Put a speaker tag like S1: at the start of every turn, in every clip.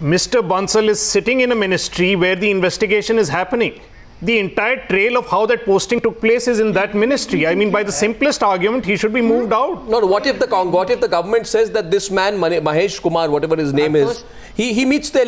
S1: Mr. Bansal is sitting in a ministry where the investigation is happening. The entire trail of how that posting took place is in that ministry. I mean, by the simplest argument, he should be moved out.
S2: No, what if the government says that this man, Mahesh Kumar, whatever his name is, he meets the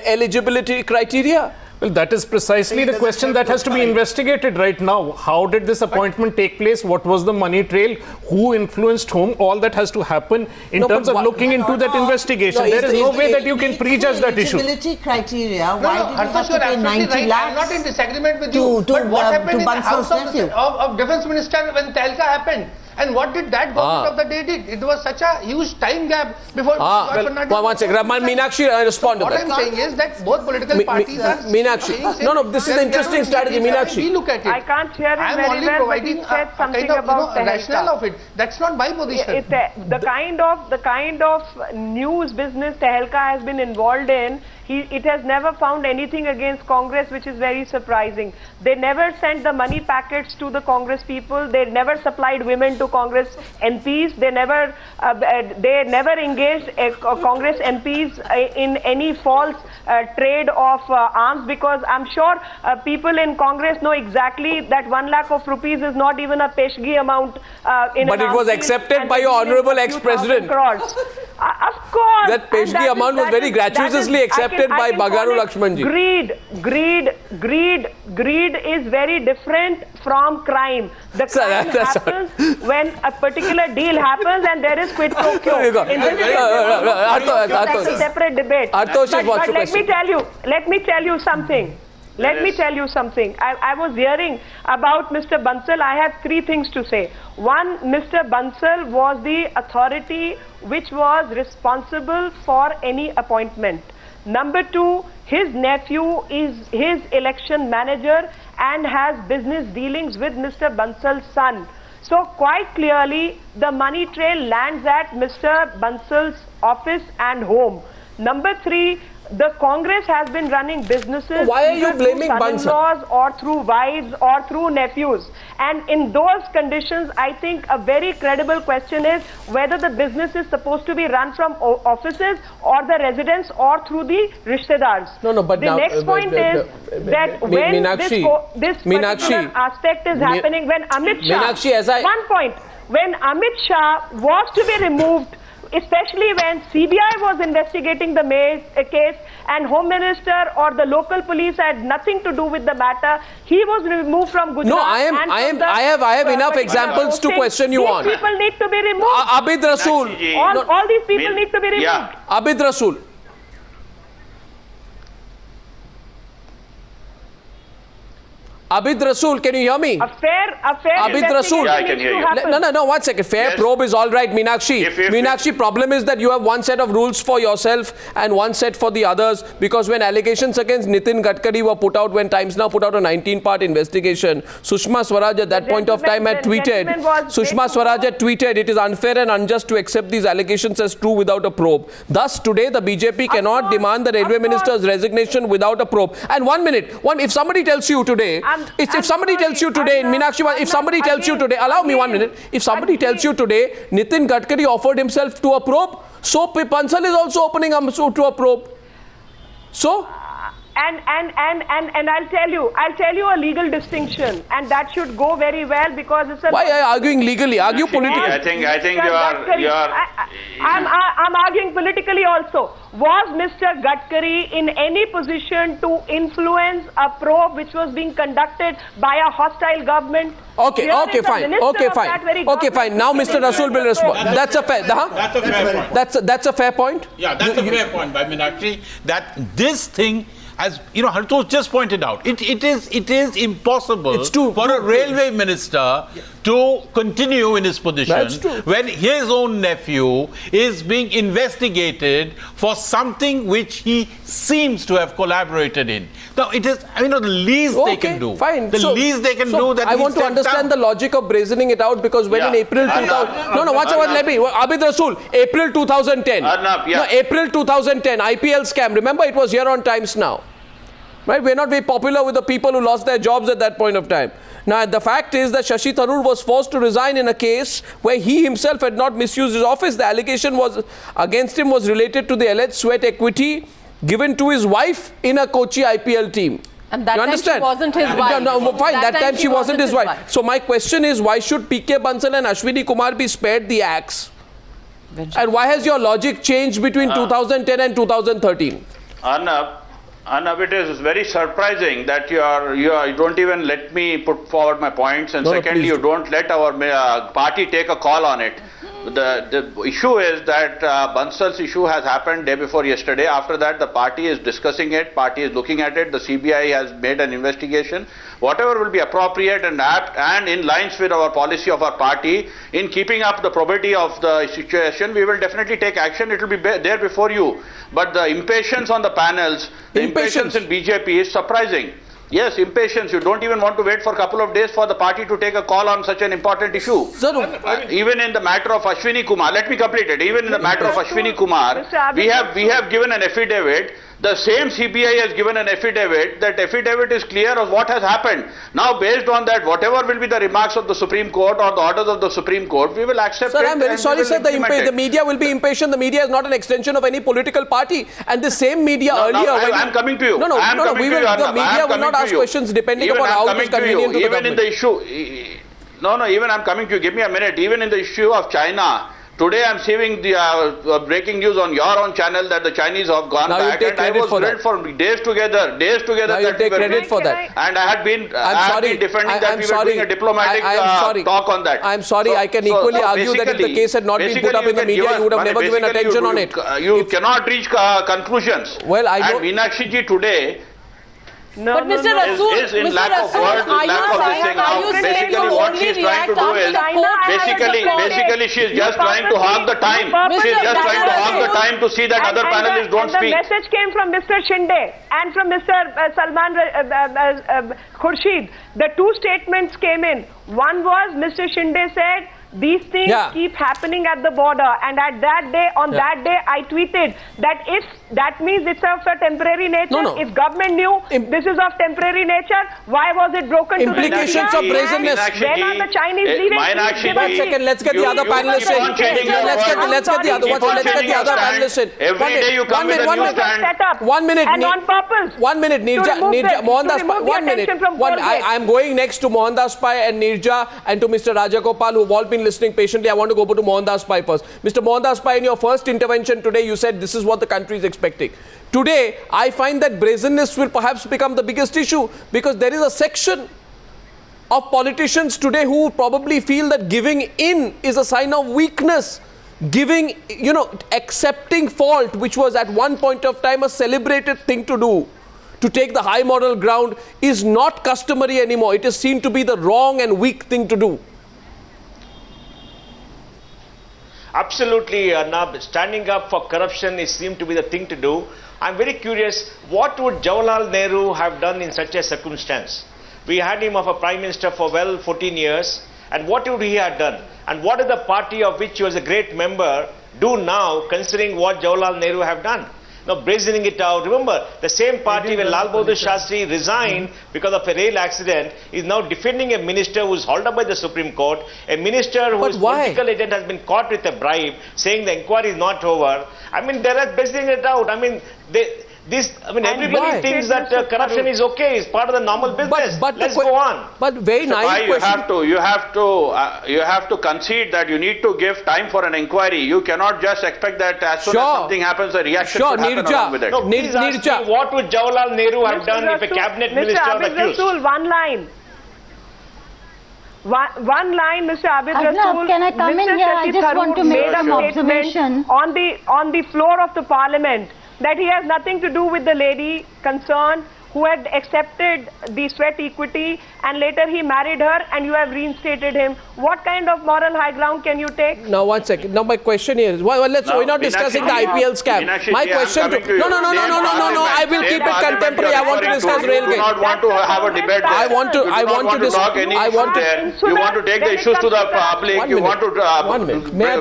S2: eligibility criteria?
S1: Well, that is precisely the question that has to be investigated right now. How did this appointment take place? What was the money trail? Who influenced whom? All that has to happen in terms of looking into that investigation. There is no way that you can prejudge that issue.
S3: Eligibility criteria. Why did you have to pay 90 lakhs?
S4: I'm not in disagreement with you. But what happened in the house of Defence Minister when Tehelka happened? And what did that government of the day did? It was such a huge time gap before.
S2: One second, Meenakshi, respond to that.
S4: What I'm saying is that both political parties are.
S2: Meenakshi, no, this is an interesting strategy, Meenakshi.
S4: We look at it.
S5: I can't hear it very well, but he said something about
S4: the rationale of it. That's not my position.
S5: The kind of news business Tehelka has been involved in, it has never found anything against Congress, which is very surprising. They never sent the money packets to the Congress people. They never supplied women to Congress MPs. They never engaged Congress MPs in any false trade of arms, because I'm sure people in Congress know exactly that 1 lakh of rupees is not even a peshgi amount.
S2: But it was accepted by your honorable ex-president.
S5: Of course.
S2: That peshgi amount was very gratuitously accepted by Bagaru Lakshmanji.
S5: Greed is very different from crime. The crime happens when a particular deal happens and there is quid pro quo. That's a separate debate. But let me tell you something. I was hearing about Mr. Bansal. I have 3 things to say. One, Mr. Bansal was the authority which was responsible for any appointment. Number 2, his nephew is his election manager and has business dealings with Mr. Bansal's son. So quite clearly, the money trail lands at Mr. Bansal's office and home. Number 3, the Congress has been running businesses.
S2: Why are you blaming
S5: Bansal? Or through wives or through nephews. And in those conditions, I think a very credible question is whether the business is supposed to be run from offices or the residence or through the rishtedars.
S2: No, but
S5: the next point is that when this particular aspect is happening, when Amit Shah, when Amit Shah was to be removed, especially when CBI was investigating the case and Home Minister or the local police had nothing to do with the matter, he was removed from Gujarat.
S2: No, I have enough examples to question you on.
S5: These people need to be removed.
S2: Abid Rasool.
S5: All these people need to be removed.
S6: Yeah.
S2: Abid Rasool. Abid Rasool, can you hear me?
S5: A fair
S2: Abid Rasool.
S6: Yeah, I can hear you.
S2: No, 1 second. Fair probe is all right, Meenakshi. Meenakshi, problem is that you have one set of rules for yourself and one set for the others, because when allegations against Nitin Gadkari were put out, when Times Now put out a 19-part investigation, Sushma Swaraj at that point of time had tweeted, it is unfair and unjust to accept these allegations as true without a probe. Thus, today the BJP cannot demand the railway minister's resignation without a probe. And 1 minute, if somebody tells you today, if somebody tells you today, allow me 1 minute. If somebody tells you today, Nitin Gadkari offered himself to a probe, so Bansal is also opening to a probe. So?
S5: And I'll tell you a legal distinction, and that should go very well, because it's a.
S2: Why are you arguing legally? Argue politically.
S6: I think you are.
S5: I'm arguing politically also. Was Mr. Gadkari in any position to influence a probe which was being conducted by a hostile government?
S2: Okay, fine. Now Mr. Rasool will respond. That's a fair. That's a fair point.
S7: Yeah, that's a fair point by Meenakshi, that this thing, as you know, Hartosh just pointed out, it is impossible for a railway minister to continue in his position when his own nephew is being investigated for something which he seems to have collaborated in. Now, it is, the least they can do.
S2: Fine.
S7: The least they can do that.
S2: I want to understand the logic of brazening it out, because when in April 2000, let me, Abid Rasool, April 2010. April 2010, IPL scam. Remember, it was here on Times Now. Right? We're not very popular with the people who lost their jobs at that point of time. Now, the fact is that Shashi Tharoor was forced to resign in a case where he himself had not misused his office. The allegation was against him was related to the alleged sweat equity given to his wife in a Kochi IPL team.
S8: And that
S2: you
S8: time
S2: understand?
S8: she wasn't his wife.
S2: No, fine. That time she wasn't his wife. So my question is, why should PK Bansal and Ashwini Kumar be spared the axe? And why has your logic changed between 2010 and 2013?
S6: Arnab, it is very surprising that you don't even let me put forward my points, and secondly, you don't let our party take a call on it. The issue is that Bansal's issue has happened day before yesterday. After that, the party is discussing it, party is looking at it, the CBI has made an investigation. Whatever will be appropriate and apt and in lines with our policy of our party, in keeping up the probity of the situation, we will definitely take action. It will be there before you. But the impatience on the panels, the impatience in BJP is surprising. Yes, impatience. You don't even want to wait for a couple of days for the party to take a call on such an important issue. Even in the matter of Ashwini Kumar, let me complete it. Even in the matter of Ashwini Kumar, we have given an affidavit. The same CBI has given an affidavit. That affidavit is clear of what has happened. Now, based on that, whatever will be the remarks of the Supreme Court or the orders of the Supreme Court, we will accept it.
S2: Sir, I'm very sorry, sir. The media will be impatient. The media is not an extension of any political party. And the same media earlier...
S6: I'm coming to you.
S2: No, the media will not ask questions depending upon how it is convenient to the government.
S6: Even in the issue... even I'm coming to you. Give me a minute. Even in the issue of China... Today I'm seeing the breaking news on your own channel that the Chinese have gone back, and I was read for days together.
S2: Now you take credit for that.
S6: And I had been defending that we were doing a diplomatic talk on that.
S2: I'm sorry, I can equally argue that if the case had not been put up in the media, you would have never given attention on it.
S6: You cannot reach conclusions.
S2: Well, I know.
S6: And Meenakshi ji today...
S8: But Mr. Rasool,
S6: is in lack of words, lack of this thing now. Basically, what she's trying to do is, basically she's just trying to hog the time. She's just trying to hog the time to see that other panelists don't speak.
S5: The message came from Mr. Shinde and from Mr. Salman Khurshid. The two statements came in. One was Mr. Shinde said, these things keep happening at the border, and at that day, that day, I tweeted that if that means it's of a temporary nature, if government knew this is of temporary nature, why was it broken
S2: implications
S5: to the
S2: of brazenness?
S5: When are the Chinese leaving?
S2: One second, let's get the other panelists in. Let's get the other panelists in.
S6: Every day you come with a new stand.
S2: 1 minute.
S5: And on purpose.
S2: 1 minute, Nirja, Mohandas Pai. 1 minute. I'm going next to Mohandas Pai and Nirja and to Mr. Rajagopal, who've all been listening patiently. I want to go to Mohandas Pai first. Mr. Mohandas Pai, in your first intervention today, you said this is what the country is expecting. Today, I find that brazenness will perhaps become the biggest issue, because there is a section of politicians today who probably feel that giving in is a sign of weakness. Giving, accepting fault, which was at one point of time a celebrated thing to do, to take the high moral ground, is not customary anymore. It is seen to be the wrong and weak thing to do.
S9: Absolutely, Arnab. Standing up for corruption is seen to be the thing to do. I'm very curious, what would Jawaharlal Nehru have done in such a circumstance? We had him of a prime minister for 14 years, and what would he have done? And what did the party of which he was a great member do now, considering what Jawaharlal Nehru have done? Now, brazening it out. Remember, the same party when Lal Bahadur Shastri resigned because of a rail accident is now defending a minister who is hauled up by the Supreme Court, a minister whose political agent has been caught with a bribe, saying the inquiry is not over. I mean, they are brazening it out. I mean, everybody thinks that corruption is okay, it's part of the normal business. But let's go on.
S2: But very nice question.
S6: You have to concede that you need to give time for an inquiry. You cannot just expect that as soon as something happens, a reaction should happen along with it.
S9: No, please ask me, what would Jawaharlal Nehru have done if a cabinet minister was accused?
S5: Mr. Abid Rasool, one line. One line, Mr. Abid Rasool.
S10: Can I come in here? I just want to make an observation.
S5: On the floor of the parliament, that he has nothing to do with the lady concerned who had accepted the sweat equity, and later he married her and you have reinstated him. What kind of moral high ground can you take?
S2: Now, 1 second. Now, my question here is, we're not discussing the IPL scam. My question No, I will keep it contemporary. I want to discuss railway.
S6: You do not want to have a debate there.
S2: You want
S6: to take the issues to the public. You want to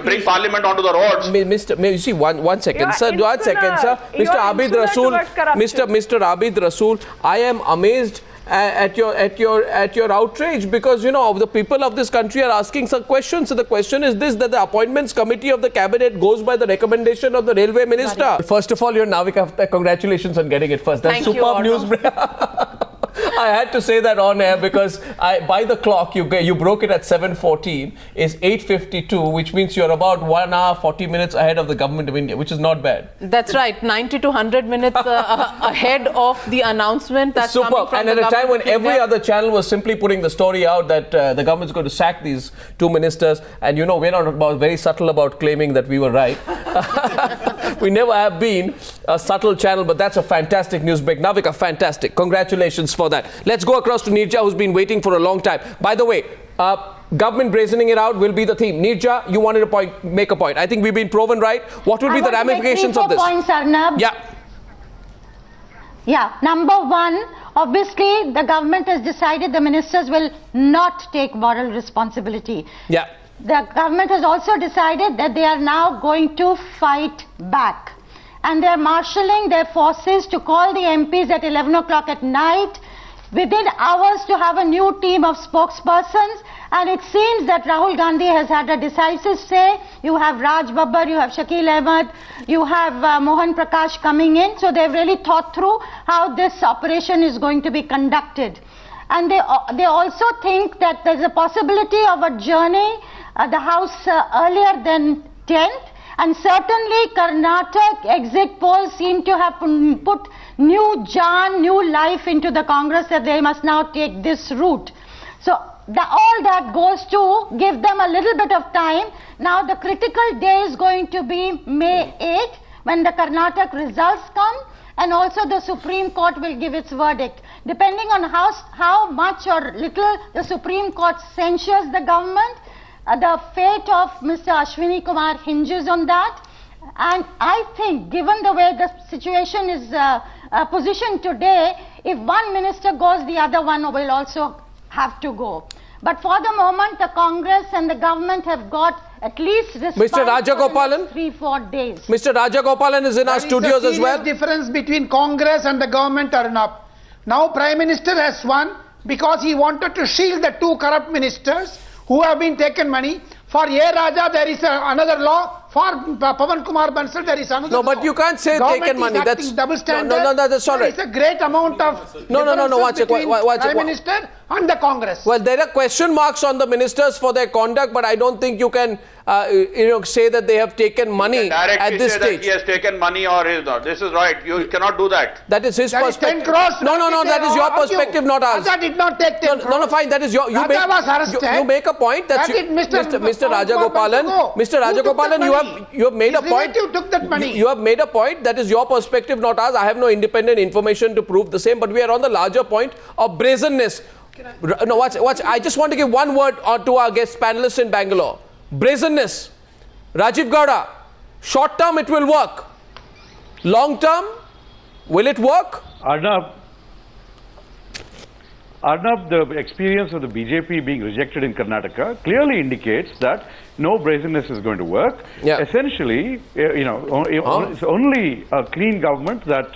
S6: bring parliament onto the roads.
S2: Mr. 1 second, sir. 1 second, sir. Mr. Abid Rasool, Mr. Abid Rasool, I am amazed at your outrage, because you know the people of this country are asking some questions. So the question is this: that the appointments committee of the cabinet goes by the recommendation of the railway minister. First of all, your Navika, congratulations on getting it first. That's superb news. I had to say that on air because by the clock you broke it at 7:14. It's 8:52, which means you're about 1 hour 40 minutes ahead of the government of India, which is not bad.
S8: That's right, 90 to 100 minutes ahead of the announcement. That's
S2: superb. And at a time when every other channel was simply putting the story out that the government's going to sack these two ministers, and you know we're not very subtle about claiming that we were right. We never have been a subtle channel, but that's a fantastic news break. Navika, fantastic. Congratulations for that. Let's go across to Neerja, who's been waiting for a long time. By the way, government brazening it out will be the theme. Neerja, you wanted to make a point. I think we've been proven right. What will be the ramifications of this?
S10: Points, Arnab. Yeah. Number one, obviously the government has decided the ministers will not take moral responsibility.
S2: Yeah.
S10: The government has also decided that they are now going to fight back. And they are marshalling their forces to call the MPs at 11 o'clock at night, within hours to have a new team of spokespersons. And it seems that Rahul Gandhi has had a decisive say. You have Raj Babbar, you have Shakil Ahmed, you have Mohan Prakash coming in. So they've really thought through how this operation is going to be conducted. And they also think that there's a possibility of adjourning the House earlier than 10th. And certainly Karnataka exit polls seem to have put new life into the Congress, that they must now take this route. So all that goes to give them a little bit of time. Now the critical day is going to be May 8th, when the Karnataka results come, and also the Supreme Court will give its verdict. Depending on how much or little the Supreme Court censures the government, the fate of Mr. Ashwini Kumar hinges on that. And I think, given the way the situation is positioned today, if one minister goes, the other one will also have to go. But for the moment, the Congress and the government have got at least
S2: Mr. Rajagopalan,
S10: 3-4 days.
S2: Mr. Rajagopalan is in our studios as well.
S11: There is a difference between Congress and the government, Arnab. Now Prime Minister has won because he wanted to shield the two corrupt ministers who have been taken money. For A. Raja, there is another law. For Pawan Kumar Bansal, there is another law.
S2: No, but you can't say taken money. That's
S11: double standard.
S2: No, that's all right.
S11: There is a great amount of
S2: no. Watch
S11: between
S2: it.
S11: Prime Minister and the Congress.
S2: Well, there are question marks on the ministers for their conduct, but I don't think you can, say that they have taken money at this stage.
S6: That he has taken money or is not. This is right. You cannot do that.
S2: That is his perspective.
S11: 10 crores.
S2: No. That is your perspective, not ours.
S11: Raja did not take 10 crores.
S2: No, fine. That is your. You make a point that Mr. Rajagopalan, you have made a point.
S11: Took that money.
S2: You have made a point. That is your perspective, not ours. I have no independent information to prove the same. But we are on the larger point of brazenness. No, watch. I just want to give one word to our guest panelists in Bangalore. Brazenness. Rajiv Gowda. Short term, it will work. Long term, will it work?
S12: Arnab, the experience of the BJP being rejected in Karnataka clearly indicates that no brazenness is going to work.
S2: Yeah.
S12: Essentially, it's only a clean government that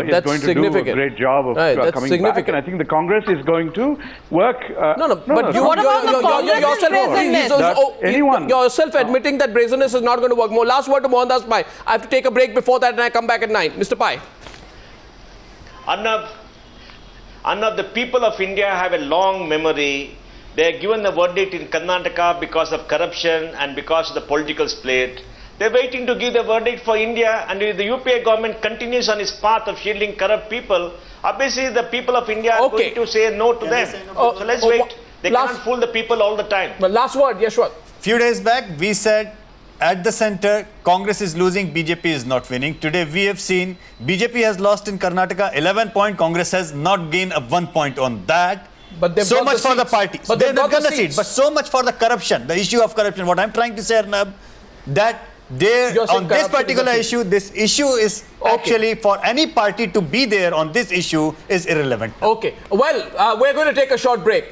S12: is going to do a great job of coming back. And I think the Congress is going to work.
S8: But what about the Congress brazenness?
S2: Yourself admitting that brazenness is not going to work. More last word to Mohandas Pai. I have to take a break before that, and I come back at 9. Mr. Pai.
S9: Arnab, the people of India have a long memory. They are given the verdict in Karnataka because of corruption and because of the political split. They are waiting to give the verdict for India, and if the UPA government continues on its path of shielding corrupt people, obviously the people of India are going to say no to them. So let's wait. They can't fool the people all the time.
S2: But last word, Yashwant.
S13: Few days back, we said at the center, Congress is losing, BJP is not winning. Today, we have seen BJP has lost in Karnataka 11 points. Congress has not gained a 1 point on that.
S2: But
S13: so much for the party.
S2: But
S13: they've got the seats. But so much for the corruption, the issue of corruption. What I'm trying to say, Arnab, that on this particular issue, this issue is actually for any party to be there on this issue is irrelevant.
S2: Okay. Well, we're going to take a short break.